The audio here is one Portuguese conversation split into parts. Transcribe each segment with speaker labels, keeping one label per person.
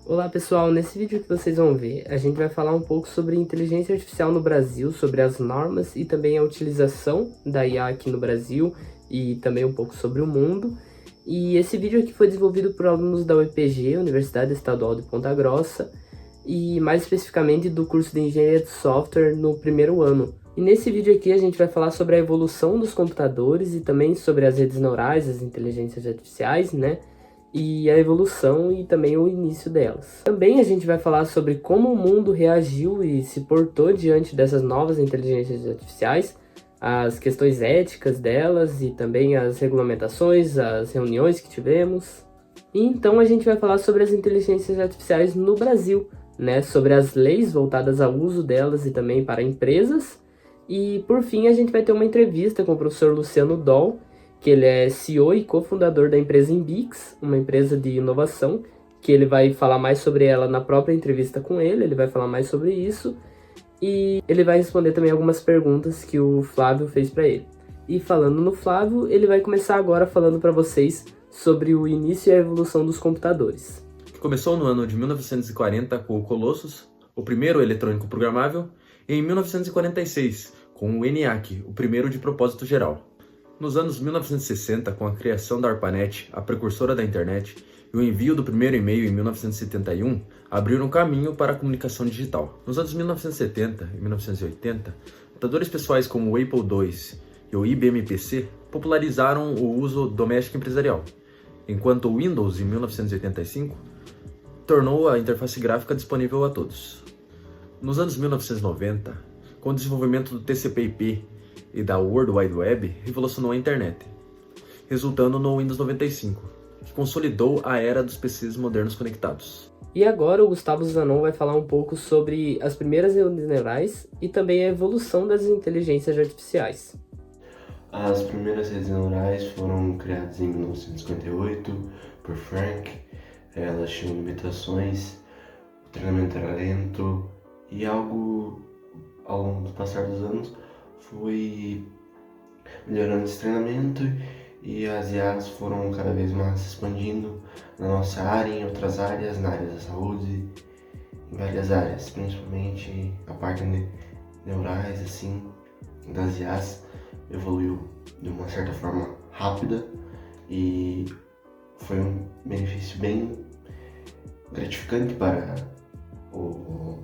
Speaker 1: Olá pessoal, nesse vídeo que vocês vão ver, a gente vai falar um pouco sobre inteligência artificial no Brasil, sobre as normas e também a utilização da IA aqui no Brasil e também um pouco sobre o mundo. E esse vídeo aqui foi desenvolvido por alunos da UEPG, Universidade Estadual de Ponta Grossa, e mais especificamente do curso de Engenharia de Software no primeiro ano. E nesse vídeo aqui a gente vai falar sobre a evolução dos computadores e também sobre as redes neurais, as inteligências artificiais, né? E a evolução e também o início delas. Também a gente vai falar sobre como o mundo reagiu e se portou diante dessas novas inteligências artificiais, as questões éticas delas e também as regulamentações, as reuniões que tivemos. E então a gente vai falar sobre as inteligências artificiais no Brasil, né? Sobre as leis voltadas ao uso delas e também para empresas. E por fim a gente vai ter uma entrevista com o professor Luciano Doll, que ele é CEO e cofundador da empresa Imbix, uma empresa de inovação, que ele vai falar mais sobre ela na própria entrevista com ele vai falar mais sobre isso, e ele vai responder também algumas perguntas que o Flávio fez para ele. E falando no Flávio, ele vai começar agora falando para vocês sobre o início e a evolução dos computadores.
Speaker 2: Começou no ano de 1940 com o Colossus, o primeiro eletrônico programável, e em 1946 com o ENIAC, o primeiro de propósito geral. Nos anos 1960, com a criação da ARPANET, a precursora da internet, e o envio do primeiro e-mail em 1971, abriram caminho para a comunicação digital. Nos anos 1970 e 1980, computadores pessoais como o Apple II e o IBM PC popularizaram o uso doméstico empresarial, enquanto o Windows, em 1985, tornou a interface gráfica disponível a todos. Nos anos 1990, com o desenvolvimento do TCP/IP e da World Wide Web, revolucionou a internet, resultando no Windows 95, que consolidou a era dos PCs modernos conectados.
Speaker 1: E agora o Gustavo Zanon vai falar um pouco sobre as primeiras redes neurais e também a evolução das inteligências artificiais.
Speaker 3: As primeiras redes neurais foram criadas em 1958 por Frank. Elas tinham limitações, o treinamento era lento e algo ao longo do passar dos anos foi melhorando esse treinamento e as IAs foram cada vez mais se expandindo na nossa área, em outras áreas, na área da saúde, em várias áreas, principalmente a parte neurais, assim, das IAs evoluiu de uma certa forma rápida e foi um benefício bem gratificante para o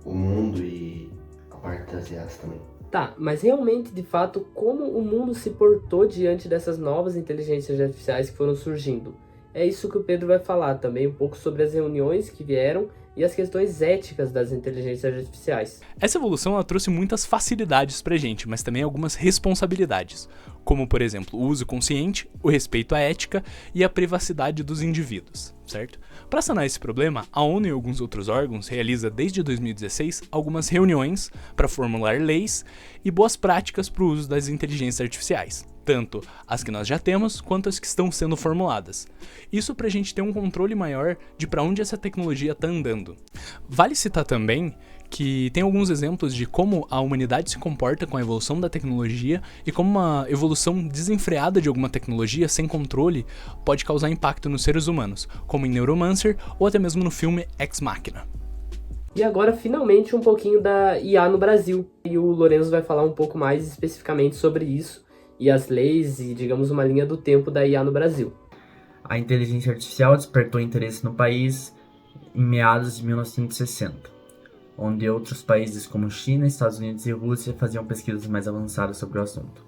Speaker 3: mundo e a parte das IAs também.
Speaker 1: Tá, mas realmente, de fato, como o mundo se portou diante dessas novas inteligências artificiais que foram surgindo? É isso que o Pedro vai falar também, um pouco sobre as reuniões que vieram e as questões éticas das inteligências artificiais.
Speaker 4: Essa evolução ela trouxe muitas facilidades pra gente, mas também algumas responsabilidades, como por exemplo o uso consciente, o respeito à ética e a privacidade dos indivíduos, certo? Para sanar esse problema, a ONU e alguns outros órgãos realizam desde 2016 algumas reuniões para formular leis e boas práticas para o uso das inteligências artificiais, tanto as que nós já temos quanto as que estão sendo formuladas. Isso para a gente ter um controle maior de para onde essa tecnologia está andando. Vale citar também que tem alguns exemplos de como a humanidade se comporta com a evolução da tecnologia e como uma evolução desenfreada de alguma tecnologia sem controle pode causar impacto nos seres humanos, como em Neuromancer ou até mesmo no filme Ex Machina.
Speaker 1: E agora, finalmente, um pouquinho da IA no Brasil. E o Lorenzo vai falar um pouco mais especificamente sobre isso e as leis e, digamos, uma linha do tempo da IA no Brasil.
Speaker 5: A inteligência artificial despertou interesse no país em meados de 1960. Onde outros países como China, Estados Unidos e Rússia faziam pesquisas mais avançadas sobre o assunto.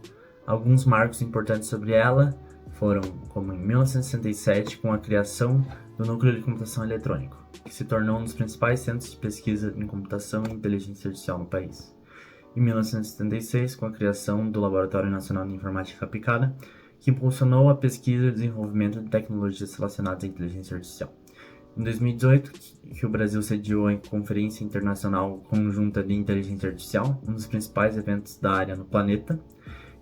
Speaker 5: Alguns marcos importantes sobre ela foram, como em 1967, com a criação do Núcleo de Computação Eletrônico, que se tornou um dos principais centros de pesquisa em computação e inteligência artificial no país. Em 1976, com a criação do Laboratório Nacional de Informática Aplicada, que impulsionou a pesquisa e desenvolvimento de tecnologias relacionadas à inteligência artificial. Em 2018, que o Brasil sediou a Conferência Internacional Conjunta de Inteligência Artificial, um dos principais eventos da área no planeta.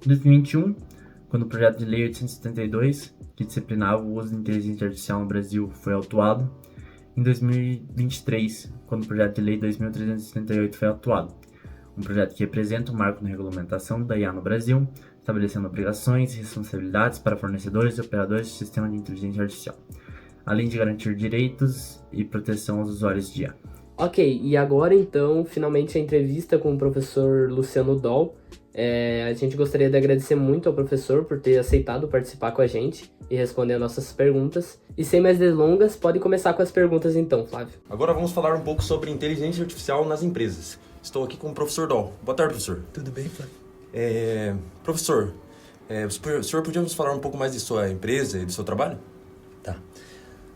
Speaker 5: Em 2021, quando o projeto de lei 872, que disciplinava o uso de inteligência artificial no Brasil, foi autuado. Em 2023, quando o projeto de lei 2378 foi autuado, um projeto que representa um marco na regulamentação da IA no Brasil, estabelecendo obrigações e responsabilidades para fornecedores e operadores de sistema de inteligência artificial. além de garantir direitos e proteção aos usuários de IA.
Speaker 1: Ok, e agora então, finalmente a entrevista com o professor Luciano Doll. A gente gostaria de agradecer muito ao professor por ter aceitado participar com a gente e responder as nossas perguntas. E sem mais delongas, pode começar com as perguntas então, Flávio.
Speaker 2: Agora vamos falar um pouco sobre inteligência artificial nas empresas. Estou aqui com o professor Doll. Boa tarde, professor.
Speaker 6: Tudo bem, Flávio?
Speaker 2: Professor, o senhor podia nos falar um pouco mais de sua empresa e do seu trabalho?
Speaker 6: Tá.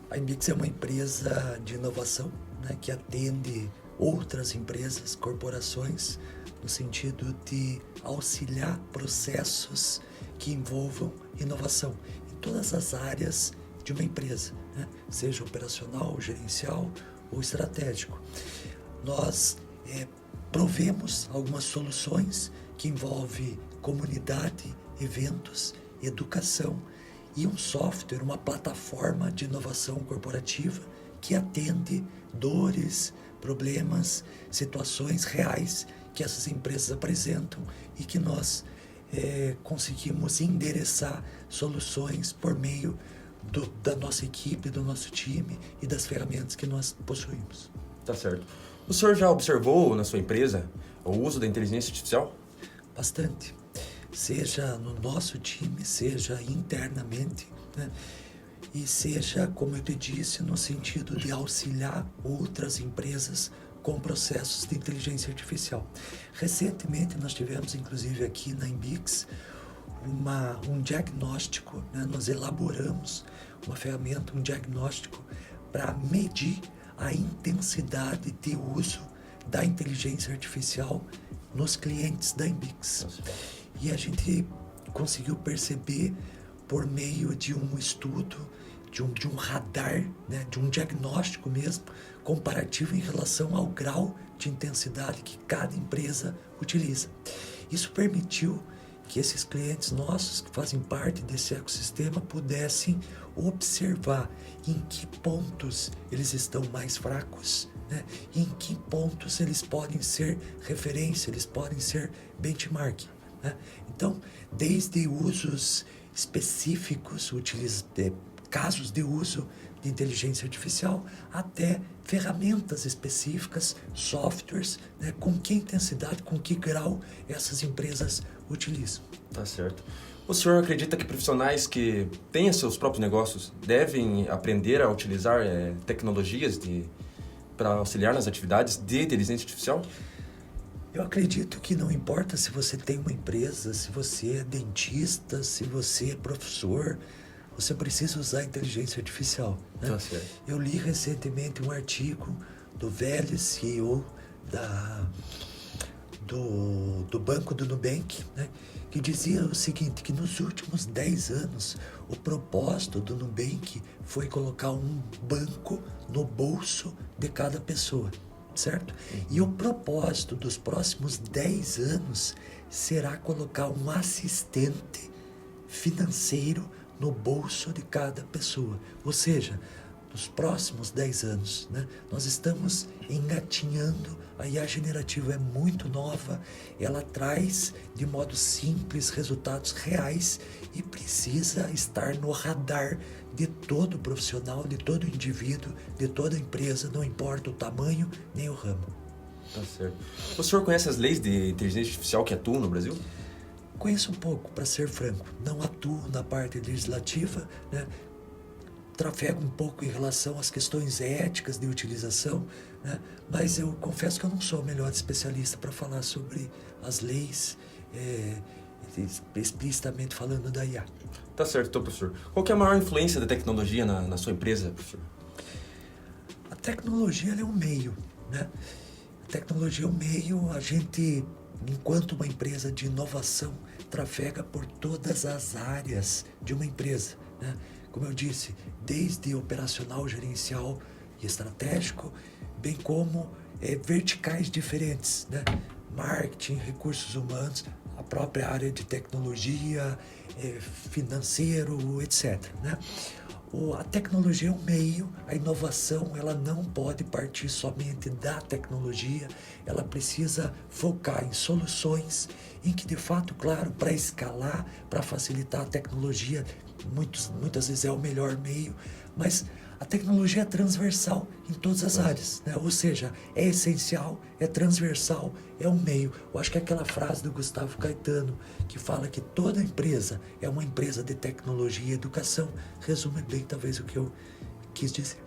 Speaker 6: A Imbix é uma empresa de inovação, né, que atende outras empresas, corporações, no sentido de auxiliar processos que envolvam inovação em todas as áreas de uma empresa, né, seja operacional, gerencial ou estratégico. Nós provemos algumas soluções que envolvem comunidade, eventos, educação e um software, uma plataforma de inovação corporativa que atende dores, problemas, situações reais que essas empresas apresentam e que nós conseguimos endereçar soluções por meio da nossa equipe, do nosso time e das ferramentas que nós possuímos.
Speaker 2: Tá certo. O senhor já observou na sua empresa o uso da inteligência artificial?
Speaker 6: Bastante. Seja no nosso time, seja internamente, né? E seja, como eu te disse, no sentido de auxiliar outras empresas com processos de inteligência artificial. Recentemente nós tivemos, inclusive aqui na Imbix, um diagnóstico, né? Nós elaboramos uma ferramenta, um diagnóstico para medir a intensidade de uso da inteligência artificial nos clientes da Imbix. E a gente conseguiu perceber por meio de um estudo, de um radar, né, de um diagnóstico mesmo, comparativo em relação ao grau de intensidade que cada empresa utiliza. Isso permitiu que esses clientes nossos, que fazem parte desse ecossistema, pudessem observar em que pontos eles estão mais fracos, né? E em que pontos eles podem ser referência, eles podem ser benchmark, né? Então, desde usos específicos, casos de uso de inteligência artificial, até ferramentas específicas, softwares, né, com que intensidade, com que grau essas empresas utilizam.
Speaker 2: Tá certo. O senhor acredita que profissionais que têm seus próprios negócios devem aprender a utilizar tecnologias para auxiliar nas atividades de inteligência artificial?
Speaker 6: Eu acredito que não importa se você tem uma empresa, se você é dentista, se você é professor, você precisa usar a inteligência artificial, né?
Speaker 2: Tá certo.
Speaker 6: Eu li recentemente um artigo do velho CEO do Banco do Nubank, né, que dizia o seguinte, que nos últimos 10 anos o propósito do Nubank foi colocar um banco no bolso de cada pessoa, certo? E o propósito dos próximos 10 anos será colocar um assistente financeiro no bolso de cada pessoa. Ou seja, nos próximos 10 anos, né, nós estamos engatinhando. A IA generativa é muito nova, ela traz de modo simples resultados reais e precisa estar no radar de todo profissional, de todo indivíduo, de toda empresa, não importa o tamanho nem o ramo.
Speaker 2: Tá certo. O senhor conhece as leis de inteligência artificial que atuam no Brasil?
Speaker 6: Conheço um pouco, para ser franco. Não atuo na parte legislativa, né? Trafego um pouco em relação às questões éticas de utilização, né? Mas eu confesso que eu não sou o melhor especialista para falar sobre as leis, explicitamente falando da IA.
Speaker 2: Tá certo, então, professor. Qual que é a maior influência da tecnologia na sua empresa, professor?
Speaker 6: A tecnologia ela é um meio, né? A tecnologia é um meio, a gente, enquanto uma empresa de inovação, trafega por todas as áreas de uma empresa, né? Como eu disse, desde operacional, gerencial e estratégico, bem como verticais diferentes, né? Marketing, recursos humanos, a própria área de tecnologia, financeiro, etc., né? A tecnologia é um meio, a inovação ela não pode partir somente da tecnologia, ela precisa focar em soluções em que, de fato, claro, para escalar, para facilitar a tecnologia, muitas vezes é o melhor meio, mas A tecnologia é transversal em todas as áreas, né? Ou seja, é essencial, é transversal, é um meio. Eu acho que aquela frase do Gustavo Caetano, que fala que toda empresa é uma empresa de tecnologia e educação, resume bem talvez o que eu quis dizer.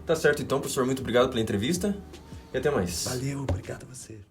Speaker 2: Tá certo então, professor. Muito obrigado pela entrevista e até mais.
Speaker 6: Valeu, obrigado a você.